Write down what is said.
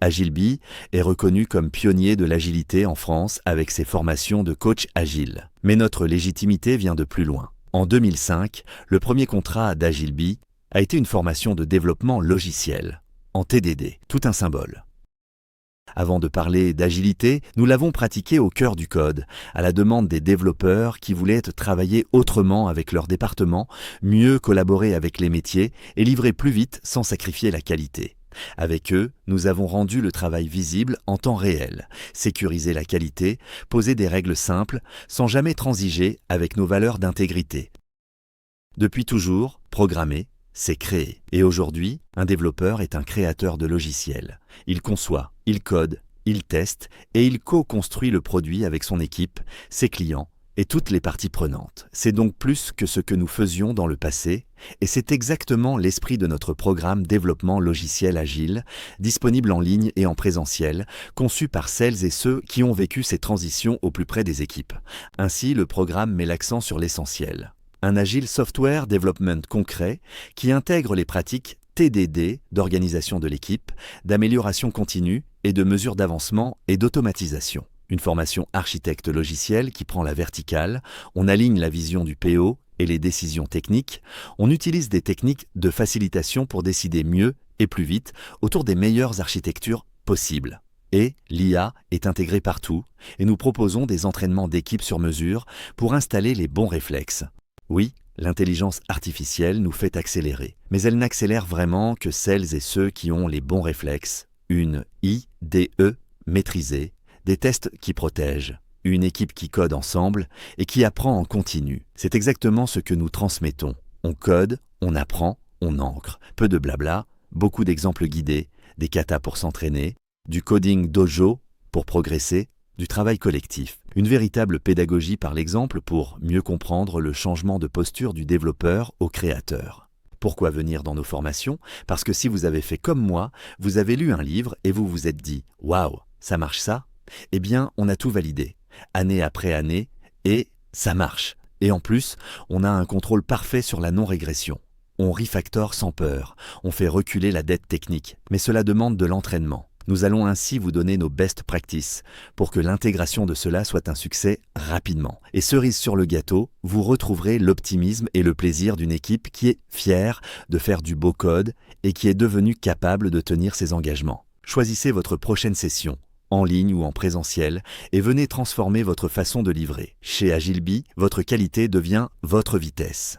Agileby est reconnu comme pionnier de l'agilité en France avec ses formations de coach agile. Mais notre légitimité vient de plus loin. En 2005, le premier contrat d'Agileby a été une formation de développement logiciel, en TDD, tout un symbole. Avant de parler d'agilité, nous l'avons pratiqué au cœur du code, à la demande des développeurs qui voulaient travailler autrement avec leur département, mieux collaborer avec les métiers et livrer plus vite sans sacrifier la qualité. Avec eux, nous avons rendu le travail visible en temps réel, sécurisé la qualité, posé des règles simples, sans jamais transiger avec nos valeurs d'intégrité. Depuis toujours, programmer, c'est créer. Et aujourd'hui, un développeur est un créateur de logiciels. Il conçoit, il code, il teste et il co-construit le produit avec son équipe, ses clients et toutes les parties prenantes. C'est donc plus que ce que nous faisions dans le passé et c'est exactement l'esprit de notre programme Développement Logiciel Agile, disponible en ligne et en présentiel, conçu par celles et ceux qui ont vécu ces transitions au plus près des équipes. Ainsi, le programme met l'accent sur l'essentiel. Un Agile Software Development concret qui intègre les pratiques TDD d'organisation de l'équipe, d'amélioration continue et de mesure d'avancement et d'automatisation. Une formation architecte logiciel qui prend la verticale, on aligne la vision du PO et les décisions techniques, on utilise des techniques de facilitation pour décider mieux et plus vite autour des meilleures architectures possibles. Et l'IA est intégrée partout et nous proposons des entraînements d'équipe sur mesure pour installer les bons réflexes. Oui, l'intelligence artificielle nous fait accélérer, mais elle n'accélère vraiment que celles et ceux qui ont les bons réflexes, une IDE maîtrisée, des tests qui protègent, une équipe qui code ensemble et qui apprend en continu. C'est exactement ce que nous transmettons. On code, on apprend, on ancre. Peu de blabla, beaucoup d'exemples guidés, des katas pour s'entraîner, du coding dojo pour progresser, du travail collectif. Une véritable pédagogie par l'exemple pour mieux comprendre le changement de posture du développeur au créateur. Pourquoi venir dans nos formations? Parce que si vous avez fait comme moi, vous avez lu un livre et vous vous êtes dit « Waouh, ça marche ça ?» Eh bien, on a tout validé, année après année, et ça marche. Et en plus, on a un contrôle parfait sur la non-régression. On refactor sans peur, on fait reculer la dette technique, mais cela demande de l'entraînement. Nous allons ainsi vous donner nos best practices pour que l'intégration de cela soit un succès rapidement. Et cerise sur le gâteau, vous retrouverez l'optimisme et le plaisir d'une équipe qui est fière de faire du beau code et qui est devenue capable de tenir ses engagements. Choisissez votre prochaine session, en ligne ou en présentiel, et venez transformer votre façon de livrer. Chez Agileby, votre qualité devient votre vitesse.